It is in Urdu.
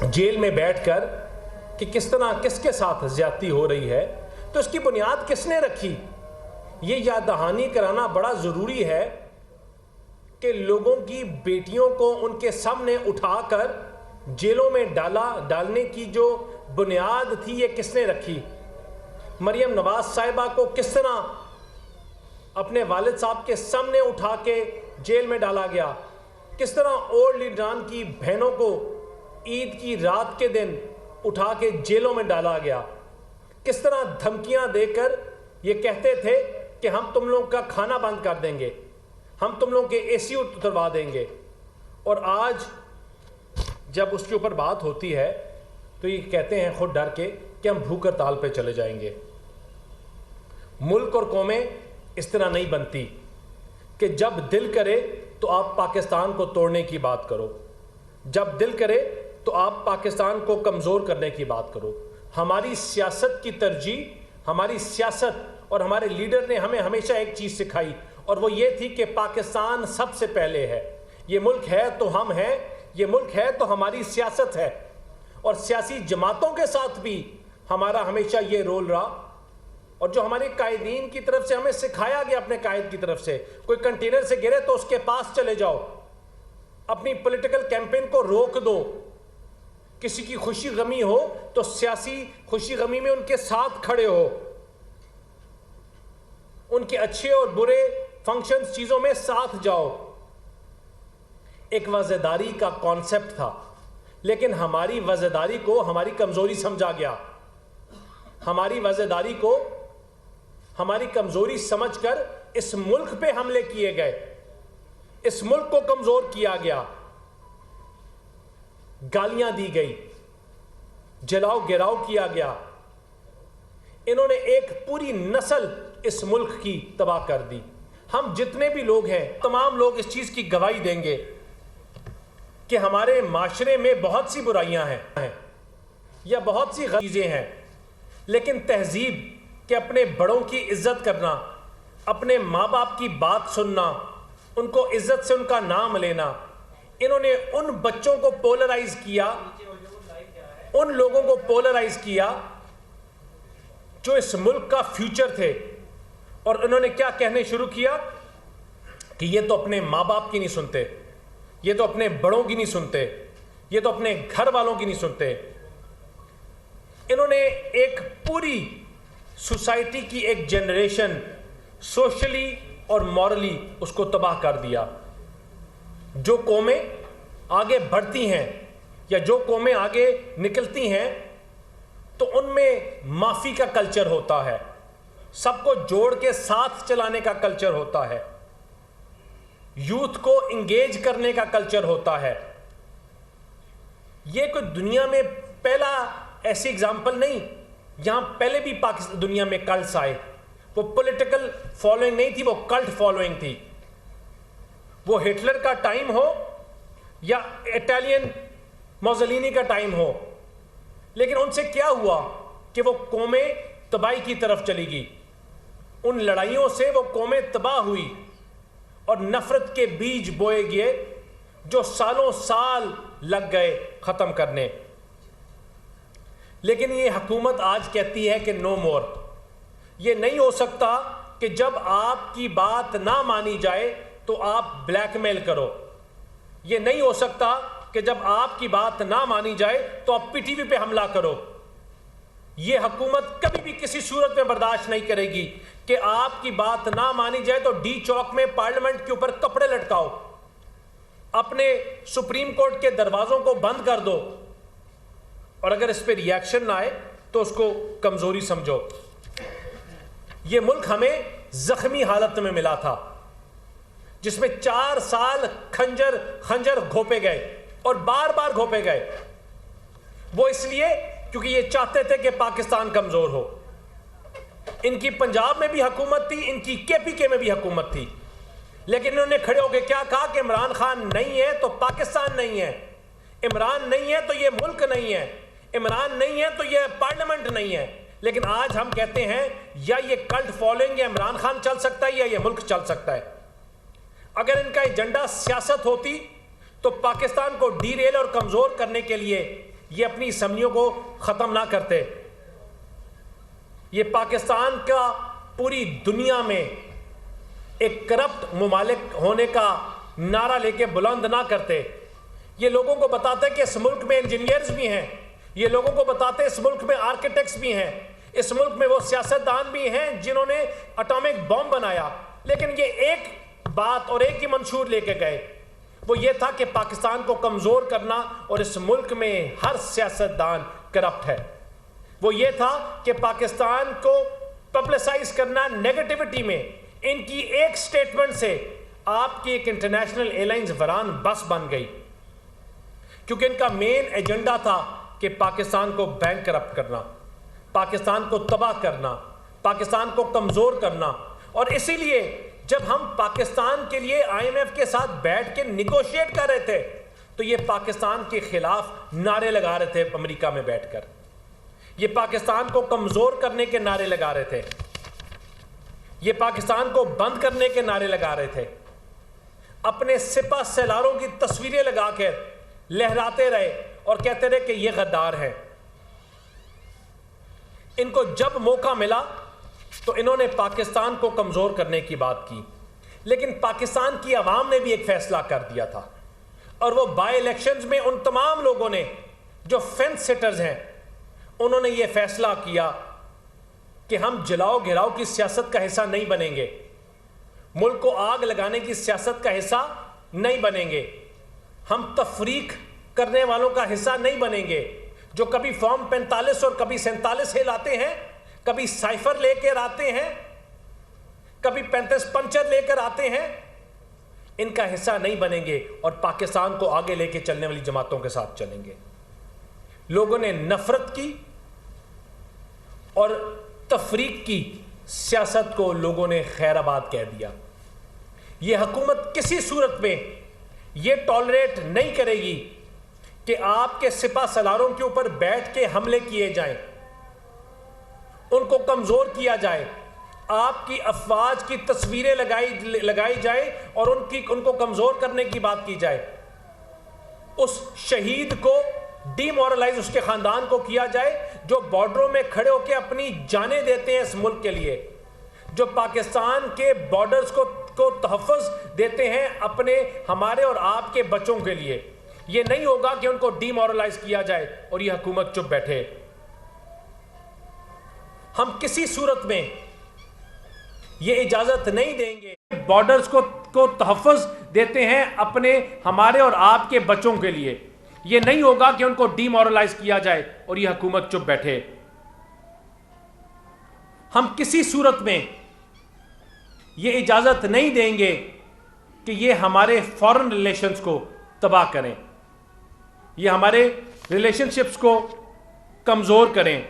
جیل میں بیٹھ کر کہ کس طرح کس کے ساتھ زیادتی ہو رہی ہے، تو اس کی بنیاد کس نے رکھی؟ یہ یاد دہانی کرانا بڑا ضروری ہے کہ لوگوں کی بیٹیوں کو ان کے سامنے اٹھا کر جیلوں میں ڈالنے کی جو بنیاد تھی یہ کس نے رکھی؟ مریم نواز صاحبہ کو کس طرح اپنے والد صاحب کے سامنے اٹھا کے جیل میں ڈالا گیا؟ کس طرح اولڈ لیڈران کی بہنوں کو عید کی رات کے دن اٹھا کے جیلوں میں ڈالا گیا؟ کس طرح دھمکیاں دے کر یہ کہتے تھے کہ ہم تم لوگوں کا کھانا بند کر دیں گے، ہم تم لوگوں کے اے سی اتروا دیں گے، اور آج جب اس کے اوپر بات ہوتی ہے تو یہ کہتے ہیں خود ڈر کے کہ ہم بھوک ہڑتال پہ چلے جائیں گے۔ ملک اور قومیں اس طرح نہیں بنتی کہ جب دل کرے تو آپ پاکستان کو توڑنے کی بات کرو، جب دل کرے تو آپ پاکستان کو کمزور کرنے کی بات کرو۔ ہماری سیاست کی ترجیح، ہماری سیاست اور ہمارے لیڈر نے ہمیں ہمیشہ ایک چیز سکھائی، اور وہ یہ تھی کہ پاکستان سب سے پہلے ہے۔ یہ ملک ہے تو ہم ہیں، یہ ملک ہے تو ہماری سیاست ہے، اور سیاسی جماعتوں کے ساتھ بھی ہمارا ہمیشہ یہ رول رہا۔ اور جو ہمارے قائدین کی طرف سے ہمیں سکھایا گیا، اپنے قائد کی طرف سے، کوئی کنٹینر سے گرے تو اس کے پاس چلے جاؤ، اپنی پولیٹیکل کیمپین کو روک دو، کسی کی خوشی غمی ہو تو سیاسی خوشی غمی میں ان کے ساتھ کھڑے ہو، ان کے اچھے اور برے فنکشنز چیزوں میں ساتھ جاؤ۔ ایک وزیداری کا کانسیپٹ تھا، لیکن ہماری وزیداری کو ہماری کمزوری سمجھا گیا، ہماری وزیداری کو ہماری کمزوری سمجھ کر اس ملک پہ حملے کیے گئے، اس ملک کو کمزور کیا گیا، گالیاں دی گئی، جلاؤ گراؤ کیا گیا۔ انہوں نے ایک پوری نسل اس ملک کی تباہ کر دی۔ ہم جتنے بھی لوگ ہیں، تمام لوگ اس چیز کی گواہی دیں گے کہ ہمارے معاشرے میں بہت سی برائیاں ہیں یا بہت سی غلط چیزیں ہیں، لیکن تہذیب کہ اپنے بڑوں کی عزت کرنا، اپنے ماں باپ کی بات سننا، ان کو عزت سے ان کا نام لینا، انہوں نے ان بچوں کو پولرائز کیا، ان لوگوں کو پولرائز کیا جو اس ملک کا فیوچر تھے، اور انہوں نے کیا کہنے شروع کیا کہ یہ تو اپنے ماں باپ کی نہیں سنتے، یہ تو اپنے بڑوں کی نہیں سنتے، یہ تو اپنے گھر والوں کی نہیں سنتے۔ انہوں نے ایک پوری سوسائٹی کی ایک جنریشن سوشلی اور مورلی اس کو تباہ کر دیا۔ جو قومیں آگے بڑھتی ہیں یا جو قومیں آگے نکلتی ہیں تو ان میں معافی کا کلچر ہوتا ہے، سب کو جوڑ کے ساتھ چلانے کا کلچر ہوتا ہے، یوتھ کو انگیج کرنے کا کلچر ہوتا ہے۔ یہ کوئی دنیا میں پہلا ایسی اگزامپل نہیں، یہاں پہلے بھی دنیا میں کلٹس آئے، وہ پولیٹیکل فالوئنگ نہیں تھی، وہ کلٹ فالوئنگ تھی۔ وہ ہٹلر کا ٹائم ہو یا اٹالین موزولینی کا ٹائم ہو، لیکن ان سے کیا ہوا کہ وہ قومیں تباہی کی طرف چلی گئی۔ ان لڑائیوں سے وہ قومیں تباہ ہوئی اور نفرت کے بیج بوئے گئے جو سالوں سال لگ گئے ختم کرنے۔ لیکن یہ حکومت آج کہتی ہے کہ نو مور۔ یہ نہیں ہو سکتا کہ جب آپ کی بات نہ مانی جائے تو آپ بلیک میل کرو، یہ نہیں ہو سکتا کہ جب آپ کی بات نہ مانی جائے تو آپ پی ٹی وی پہ حملہ کرو۔ یہ حکومت کبھی بھی کسی صورت میں برداشت نہیں کرے گی کہ آپ کی بات نہ مانی جائے تو ڈی چوک میں پارلیمنٹ کے اوپر کپڑے لٹکاؤ، اپنے سپریم کورٹ کے دروازوں کو بند کر دو، اور اگر اس پہ ری ایکشن نہ آئے تو اس کو کمزوری سمجھو۔ یہ ملک ہمیں زخمی حالت میں ملا تھا، جس میں 4 سال خنجر گھوپے گئے اور بار بار گھوپے گئے۔ وہ اس لیے کیونکہ یہ چاہتے تھے کہ پاکستان کمزور ہو۔ ان کی پنجاب میں بھی حکومت تھی، ان کی کے پی کے میں بھی حکومت تھی، لیکن انہوں نے کھڑے ہو کے کیا کہا کہ عمران خان نہیں ہے تو پاکستان نہیں ہے، عمران نہیں ہے تو یہ ملک نہیں ہے، عمران نہیں ہے تو یہ پارلیمنٹ نہیں ہے۔ لیکن آج ہم کہتے ہیں یا یہ کلٹ فالوئنگ یا عمران خان چل سکتا ہے یا یہ ملک چل سکتا ہے۔ اگر ان کا ایجنڈا سیاست ہوتی تو پاکستان کو ڈی ریل اور کمزور کرنے کے لیے یہ اپنی اسمبلیوں کو ختم نہ کرتے، یہ پاکستان کا پوری دنیا میں ایک کرپٹ ممالک ہونے کا نعرہ لے کے بلند نہ کرتے، یہ لوگوں کو بتاتے کہ اس ملک میں انجینئرز بھی ہیں، یہ لوگوں کو بتاتے اس ملک میں آرکیٹیکٹس بھی ہیں، اس ملک میں وہ سیاستدان بھی ہیں جنہوں نے اٹامک بم بنایا، لیکن یہ ایک بات اور ایک ہی منشور لے کے گئے، وہ یہ تھا کہ پاکستان کو کمزور کرنا، اور اس ملک میں ہر سیاستدان کرپٹ ہے۔ وہ یہ تھا کہ پاکستان کو پبلسائز کرنا نیگیٹیوٹی میں۔ ان کی ایک سٹیٹمنٹ سے آپ کی ایک انٹرنیشنل ایئر لائنز وران بس بن گئی، کیونکہ ان کا مین ایجنڈا تھا کہ پاکستان کو بینک کرپٹ کرنا، پاکستان کو تباہ کرنا، پاکستان کو کمزور کرنا۔ اور اسی لیے جب ہم پاکستان کے لیے IMF کے ساتھ بیٹھ کے نیگوشیٹ کر رہے تھے تو یہ پاکستان کے خلاف نعرے لگا رہے تھے، امریکہ میں بیٹھ کر یہ پاکستان کو کمزور کرنے کے نعرے لگا رہے تھے، یہ پاکستان کو بند کرنے کے نعرے لگا رہے تھے، اپنے سپہ سالاروں کی تصویریں لگا کے لہراتے رہے اور کہتے رہے کہ یہ غدار ہیں۔ ان کو جب موقع ملا تو انہوں نے پاکستان کو کمزور کرنے کی بات کی، لیکن پاکستان کی عوام نے بھی ایک فیصلہ کر دیا تھا، اور وہ بائی الیکشنز میں ان تمام لوگوں نے جو فینس سٹرز ہیں انہوں نے یہ فیصلہ کیا کہ ہم جلاؤ گھراؤ کی سیاست کا حصہ نہیں بنیں گے، ملک کو آگ لگانے کی سیاست کا حصہ نہیں بنیں گے، ہم تفریق کرنے والوں کا حصہ نہیں بنیں گے، جو کبھی فارم 45 اور کبھی 47 لاتے ہیں، کبھی سائفر لے کر آتے ہیں، کبھی 35 پنچر لے کر آتے ہیں، ان کا حصہ نہیں بنیں گے اور پاکستان کو آگے لے کے چلنے والی جماعتوں کے ساتھ چلیں گے۔ لوگوں نے نفرت کی اور تفریق کی سیاست کو لوگوں نے خیر آباد کہہ دیا۔ یہ حکومت کسی صورت میں یہ ٹالریٹ نہیں کرے گی کہ آپ کے سپہ سالاروں کے اوپر بیٹھ کے حملے کیے جائیں، ان کو کمزور کیا جائے، آپ کی افواج کی تصویریں لگائی جائیں اور ان کو کمزور کرنے کی بات کی جائے، اس شہید کو ڈی مورلائز اس کے خاندان کو کیا جائے جو بارڈروں میں کھڑے ہو کے اپنی جانیں دیتے ہیں اس ملک کے لیے، جو پاکستان کے بارڈرز کو تحفظ دیتے ہیں ہمارے اور آپ کے بچوں کے لیے۔ یہ نہیں ہوگا کہ ان کو ڈی مورلائز کیا جائے اور یہ حکومت چپ بیٹھے۔ ہم کسی صورت میں یہ اجازت نہیں دیں گے۔ بارڈرز کو تحفظ دیتے ہیں ہمارے اور آپ کے بچوں کے لیے، یہ نہیں ہوگا کہ ان کو ڈی مورلائز کیا جائے اور یہ حکومت چپ بیٹھے۔ ہم کسی صورت میں یہ اجازت نہیں دیں گے کہ یہ ہمارے فارن ریلیشنز کو تباہ کریں، یہ ہمارے ریلیشن شپس کو کمزور کریں۔